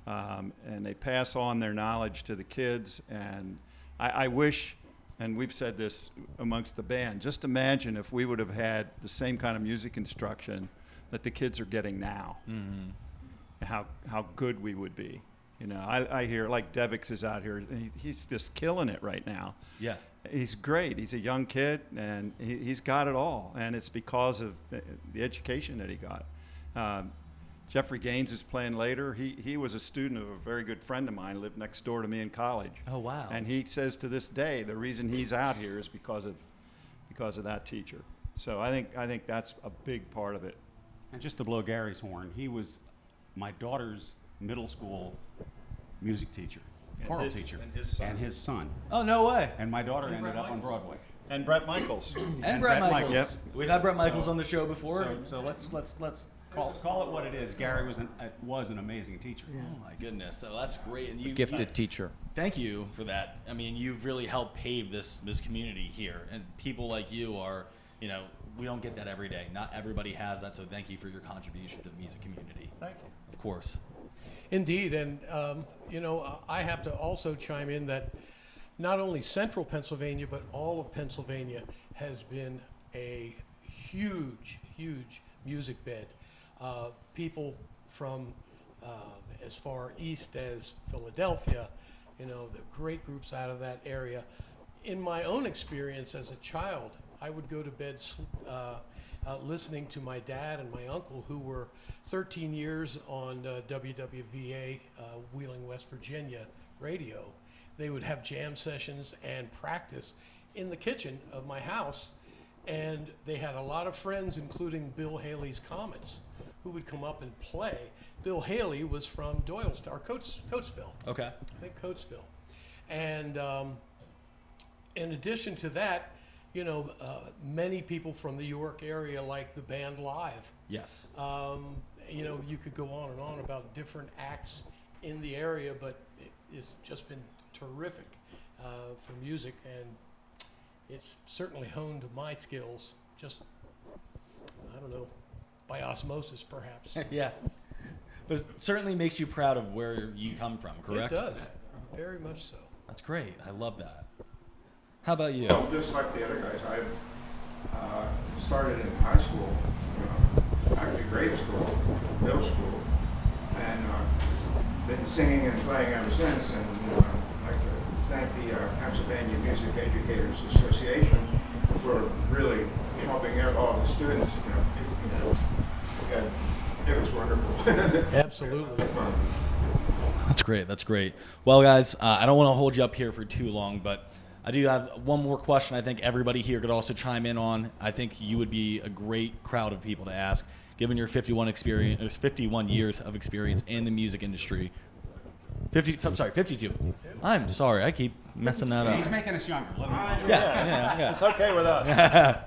S8: and they pass on their knowledge to the kids. And I wish, and we've said this amongst the band, just imagine if we would have had the same kind of music instruction that the kids are getting now. Mm-hmm. How good we would be. You know, I hear, like Devix is out here, he's just killing it right now.
S4: Yeah.
S8: He's great. He's a young kid, and he's got it all. And it's because of the education that he got. Jeffrey Gaines is playing later. He was a student of a very good friend of mine, lived next door to me in college.
S4: Oh, wow.
S8: And he says to this day, the reason he's out here is because of that teacher. So I think that's a big part of it.
S5: And just to blow Gary's horn, he was my daughter's middle school music teacher, choral teacher, and his son.
S4: Oh, no way.
S5: And my daughter ended up on Broadway.
S8: And Brett Michaels.
S4: And Brett Michaels.
S5: Yep.
S4: We've had Brett Michaels on the show before.
S5: So let's call it what it is. Gary was an amazing teacher.
S4: Oh my goodness! So that's great, and you
S7: Gifted teacher.
S4: Thank you for that. I mean, you've really helped pave this community here, and people like you are, you know, we don't get that every day. Not everybody has that, so thank you for your contribution to the music community.
S8: Thank you.
S4: Of course.
S9: Indeed, and you know, I have to also chime in that not only Central Pennsylvania, but all of Pennsylvania has been a huge music bed. People from as far east as Philadelphia, you know, the great groups out of that area. In my own experience as a child, I would go to bed listening to my dad and my uncle, who were 13 years on WWVA, Wheeling, West Virginia radio. They would have jam sessions and practice in the kitchen of my house. And they had a lot of friends, including Bill Haley's Comets, who would come up and play. Bill Haley was from Doylestown, Coatesville.
S4: Okay.
S9: I think Coatesville. And in addition to that, you know, many people from the York area like the band Live.
S4: Yes.
S9: You know, you could go on and on about different acts in the area, but it's just been terrific for music, and it's certainly honed my skills, just, I don't know, by osmosis perhaps.
S4: Yeah. But it certainly makes you proud of where you come from, correct?
S9: It does, very much so.
S4: That's great. I love that. How about you?
S10: Well, just like the other guys, I started in high school, actually grade school, middle school, and been singing and playing ever since. And I'd like to thank the Pennsylvania Music Educators Association for really helping out all the students. It was wonderful.
S9: Absolutely.
S10: Fun.
S4: That's great. That's great. Well, guys, I don't want to hold you up here for too long, but I do have one more question I think everybody here could also chime in on. I think you would be a great crowd of people to ask, given your 51 years of experience in the music industry. 52. I'm sorry. I keep messing that up.
S5: He's making us younger. Let him
S4: Yeah.
S8: It's okay with us.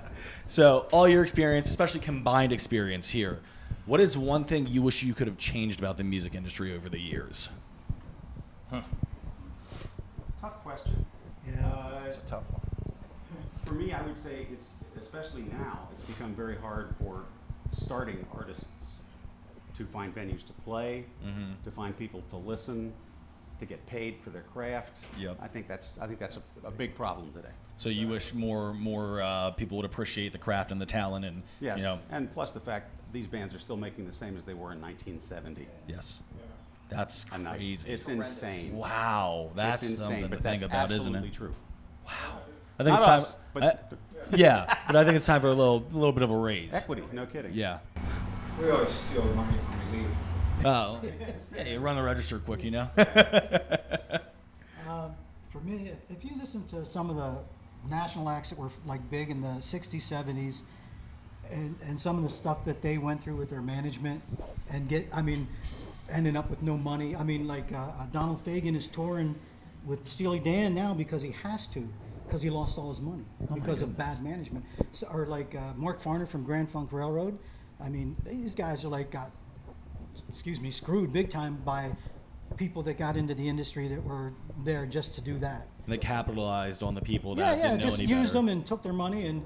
S4: So all your experience, especially combined experience here, What is one thing you wish you could have changed about the music industry over the years?
S5: Tough question.
S6: Yeah.
S7: It's a tough one.
S5: For me, I would say it's, especially now, it's become very hard for starting artists to find venues to play, to find people to listen, to get paid for their craft.
S4: Yep.
S5: I think that's a big problem today.
S4: So you wish more people would appreciate the craft and the talent, and
S5: Yes,
S4: you know,
S5: and plus the fact these bands are still making the same as they were in 1970.
S4: yes, that's
S5: I'm not-
S4: crazy.
S5: It's insane.
S4: Wow, that's
S5: it's insane,
S4: something
S5: but
S4: to
S5: that's
S4: think about, isn't
S5: absolutely
S4: it?
S5: true.
S4: I think
S5: Not
S4: it's time.
S5: us, but
S4: Yeah, but I think it's time for a little bit of a raise.
S5: equity, no kidding.
S4: Yeah.
S10: We always steal money when we leave.
S4: Oh, yeah, you run the register quick, you know.
S6: For me, if you listen to some of the national acts that were like big in the 60s, 70s, and some of the stuff that they went through with their management and ending up with no money. I mean, like Donald Fagen is touring with Steely Dan now because he has to, because he lost all his money because of bad management. So, or like Mark Farner from Grand Funk Railroad. I mean, these guys are like got screwed big time by people that got into the industry that were there just to do that.
S4: And they capitalized on the people that didn't know
S6: just
S4: any
S6: used
S4: better.
S6: them and took their money. And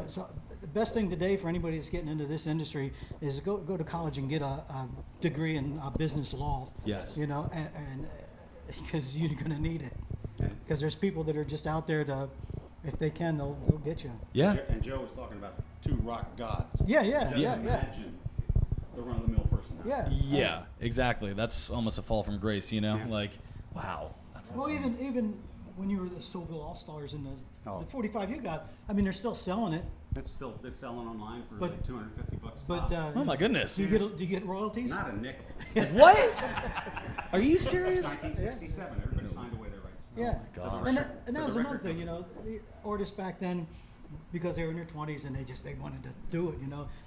S6: so the best thing today for anybody that's getting into this industry is go to college and get a degree in business law.
S4: Yes.
S6: And because you're going to need it. Because there's people that are just out there to, if they can, they'll get you.
S4: Yeah.
S5: And Joe was talking about two rock gods.
S6: Yeah.
S5: Just imagine the run-of-the-mill person now.
S6: Yeah.
S4: Yeah, exactly. That's almost a fall from grace, you know?
S5: Yeah.
S4: Like, wow. That's
S6: Well,
S4: insane.
S6: even when you were the Soulville All-Stars and the
S5: Oh.
S6: 45 you got, I mean, they're still selling it.
S5: It's selling online for
S6: But-
S5: like $250 a
S6: But
S5: pop.
S4: Oh my goodness.
S6: do you get royalties?
S5: Not a nickel.
S4: What? Are you serious?
S5: 1967, everybody signed away their rights.
S6: Yeah.
S4: gosh.
S6: And that was another thing, the artists back then, because they were in their 20s and they wanted to do it,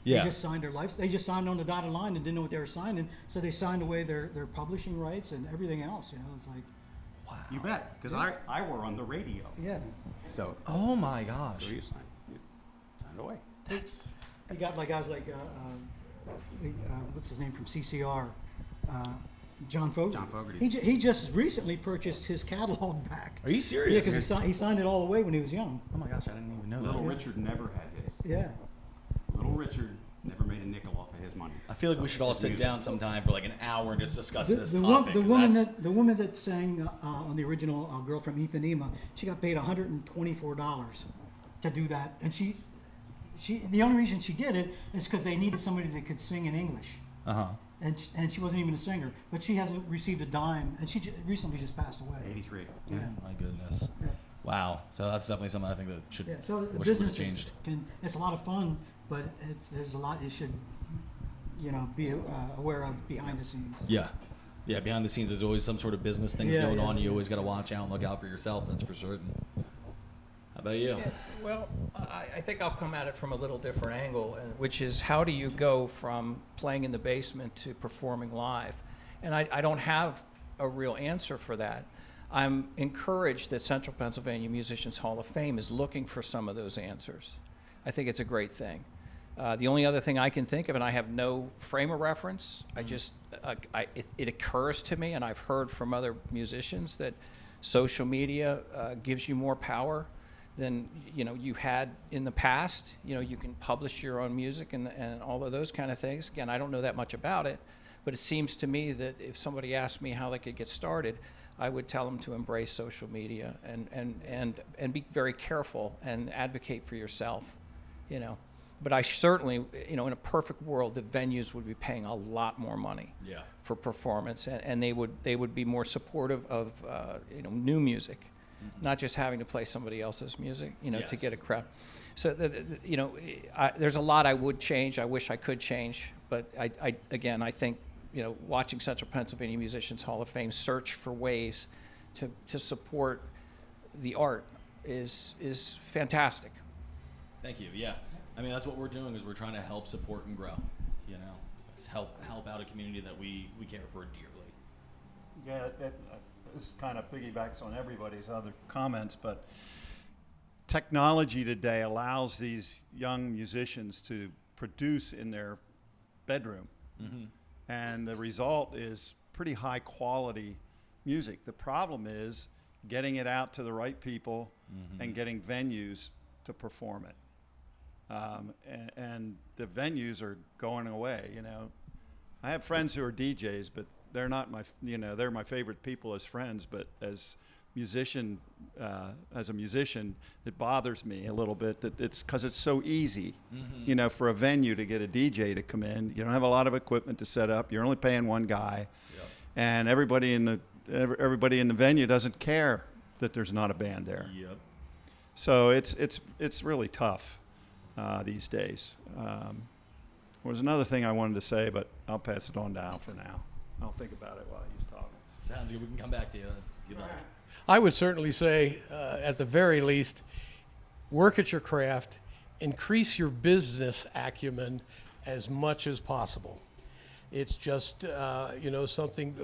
S4: Yeah.
S6: They just signed their lives. They just signed on the dotted line and didn't know what they were signing, so they signed away their publishing rights and everything else, It's like,
S4: Wow.
S5: You bet, because I were on the radio.
S6: yeah.
S5: So
S4: Oh my gosh.
S5: you signed away.
S6: You got like guys like what's his name from CCR, John Fogerty.
S5: John Fogerty.
S6: He just recently purchased his catalog back.
S4: Are you
S6: Yeah,
S4: serious?
S6: because he signed it all away when he was young.
S4: Oh my gosh, I didn't even know
S5: Little
S4: that.
S5: Richard never had his.
S6: Yeah.
S5: Little Richard never made a nickel off of his money.
S4: I feel like we should all sit down sometime for like an hour and just discuss this
S6: The
S4: topic. 'cause
S6: the woman that sang on the original Girl from Ipanema, she got paid $124 to do that, and she the only reason she did it is because they needed somebody that could sing in English,
S4: Uh-huh.
S6: and she wasn't even a singer, but she hasn't received a dime, and she recently just passed away.
S5: 83.
S6: Yeah.
S4: My goodness.
S6: Yeah.
S4: Wow. So that's definitely something I think that should
S6: Yeah, so the
S4: wish would have
S6: business
S4: changed.
S6: it's a lot of fun, but there's a lot you should, be aware of behind the scenes.
S4: Yeah. Yeah, behind the scenes there's always some sort of business things
S6: Yeah,
S4: going
S6: yeah,
S4: on. You
S6: yeah.
S4: always got to watch out and look out for yourself, that's for certain. How about you?
S7: Yeah, well, I think I'll come at it from a little different angle, which is how do you go from playing in the basement to performing live? And I don't have a real answer for that. I'm encouraged that Central Pennsylvania Musicians Hall of Fame is looking for some of those answers. I think it's a great thing. The only other thing I can think of, and I have no frame of reference, it occurs to me, and I've heard from other musicians that social media gives you more power than you had in the past. You can publish your own music and all of those kind of things. Again, I don't know that much about it, but it seems to me that if somebody asked me how they could get started, I would tell them to embrace social media and be very careful and advocate for yourself. But I certainly, in a perfect world, the venues would be paying a lot more money for performance, and they would be more supportive of new music. Not just having to play somebody else's music, to get a crowd. So, there's a lot I would change. I wish I could change, but I think, watching Central Pennsylvania Musicians Hall of Fame search for ways to support the art is fantastic.
S4: Thank you. Yeah. I mean, that's what we're doing is we're trying to help support and grow, Just help out a community that we care for dearly.
S8: Yeah, this kind of piggybacks on everybody's other comments, but technology today allows these young musicians to produce in their bedroom. And the result is pretty high quality music. The problem is getting it out to the right people and getting venues to perform it. And the venues are going away, you know. I have friends who are DJs, but they're not my, you know, they're my favorite people as friends, but as a musician, it bothers me a little bit that it's because it's so easy, you know, for a venue to get a DJ to come in. You don't have a lot of equipment to set up. You're only paying one guy, and everybody in the venue doesn't care that there's not a band there. So it's really tough these days. There was another thing I wanted to say, but I'll pass it on down for now. I'll think about it while he's talking.
S4: Sounds good. We can come back to you if you'd like.
S9: I would certainly say, at the very least, work at your craft, increase your business acumen as much as possible. It's just, you know, something,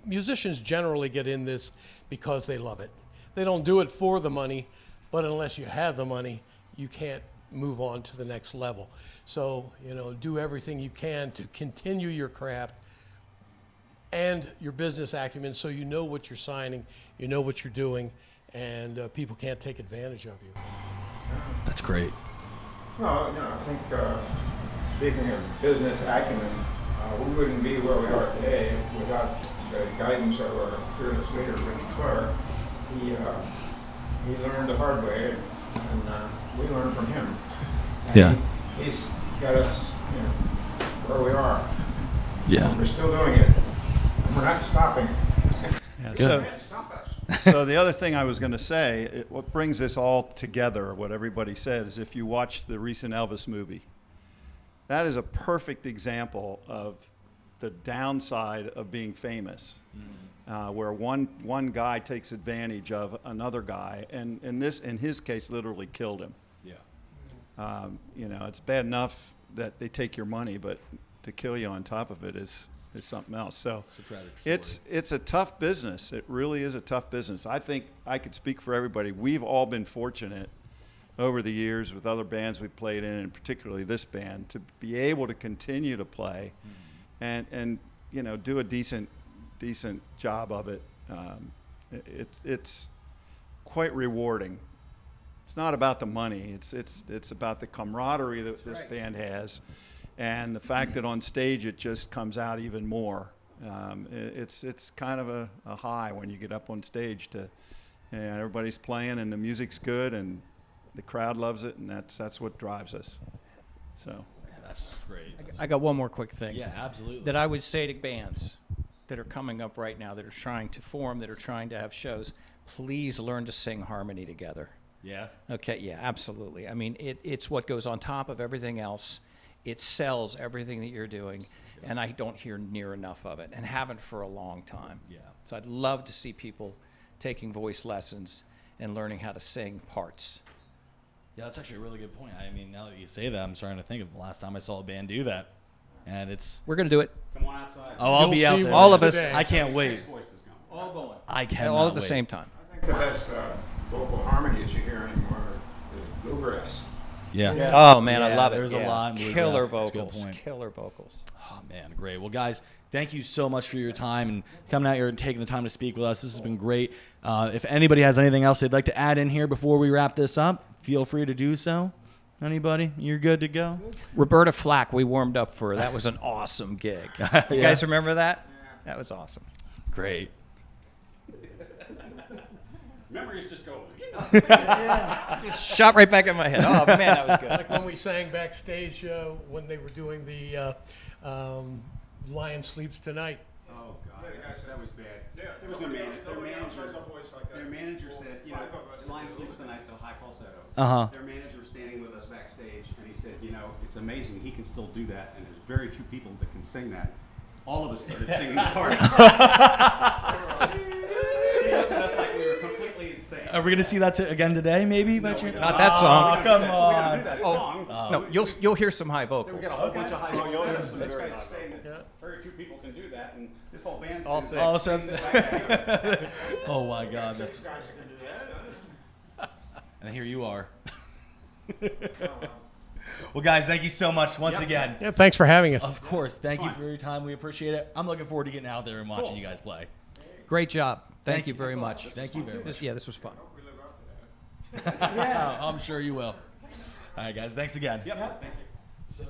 S9: musicians generally get in this because they love it. They don't do it for the money, but unless you have the money, you can't move on to the next level. So, you know, do everything you can to continue your craft and your business acumen so you know what you're signing, you know what you're doing, and people can't take advantage of you.
S4: That's great.
S10: Well, you know, I think speaking of business acumen, we wouldn't be where we are today without the guidance of our fearless leader, Rich Clare. He learned the hard way, and we learned from him. And he's got us, you know, where we are. And we're still doing it. And we're not stopping.
S8: So the other thing I was going to say, what brings this all together, what everybody said, is if you watch the recent Elvis movie, that is a perfect example of the downside of being famous, where one guy takes advantage of another guy, and in his case, literally killed him. You know, it's bad enough that they take your money, but to kill you on top of it is something else. So it's a tough business. It really is a tough business. I think I could speak for everybody. We've all been fortunate over the years with other bands we've played in, and particularly this band, to be able to continue to play and you know, do a decent job of it. It's quite rewarding. It's not about the money. It's about the camaraderie that this band has, and the fact that on stage it just comes out even more. It's kind of a high when you get up on stage and everybody's playing and the music's good and the crowd loves it, and that's what drives us. So
S4: that's great.
S7: I got one more quick thing.
S4: Yeah, absolutely.
S7: That I would say to bands that are coming up right now, that are trying to form, that are trying to have shows, please learn to sing harmony together.
S4: Yeah.
S7: Okay, yeah, absolutely. I mean, it's what goes on top of everything else. It sells everything that you're doing, and I don't hear near enough of it, and haven't for a long time.
S4: Yeah.
S7: So I'd love to see people taking voice lessons and learning how to sing parts.
S4: Yeah, that's actually a really good point. I mean, now that you say that, I'm starting to think of the last time I saw a band do that, and
S7: we're gonna do it.
S5: Come on outside.
S4: Oh, I'll be out there.
S7: All of us.
S4: I can't wait.
S7: All going.
S4: I cannot
S7: all at the
S4: wait.
S7: same time.
S10: I think the best vocal harmonies you hear anymore is bluegrass.
S4: Yeah.
S7: Oh man, I love it.
S4: There's a lot in bluegrass.
S7: Killer
S4: That's a good
S7: vocals.
S4: point.
S7: Killer vocals.
S4: Oh man, great. Well, guys, thank you so much for your time and coming out here and taking the time to speak with us. This has been great. If anybody has anything else they'd like to add in here before we wrap this up, feel free to do so. Anybody? You're good to go?
S7: Roberta Flack, we warmed up for her. That was an awesome gig. You guys remember that? That was awesome.
S4: Great.
S5: Memories just go.
S7: Just shot right back in my head. Oh man, that was good.
S9: Like when we sang backstage when they were doing the Lion Sleeps Tonight.
S5: Oh God, that was bad. There was their manager said, you know, Lion Sleeps Tonight, the high falsetto. Their manager was standing with us backstage, and he said, you know, it's amazing he can still do that, and there's very few people that can sing that. All of us started singing the part. He looked at us like we were completely insane.
S4: Are we gonna see that again today? Maybe by chance?
S7: Not that song.
S4: Oh, come
S5: We
S4: on.
S5: don't do that song.
S7: No, you'll hear some high vocals.
S5: We got a whole bunch of high falsettos, so this guy's saying that very few people can do that, and this whole band's
S7: All
S5: doing
S7: six.
S4: All of a
S5: that.
S4: sudden. Oh my God, that's.
S10: Guys can do that.
S4: And here you are. Well, guys, thank you so much once again.
S9: Yeah, thanks for having us.
S4: Of course. Thank you for your time. We appreciate it. I'm looking forward to getting out there and watching you guys play.
S7: Great job. Thank you
S4: you.
S7: very much.
S4: Thank you very much.
S7: This was fun.
S4: Yeah, I'm sure you will. All right, guys. Thanks again.
S5: Yep. Thank you.
S4: So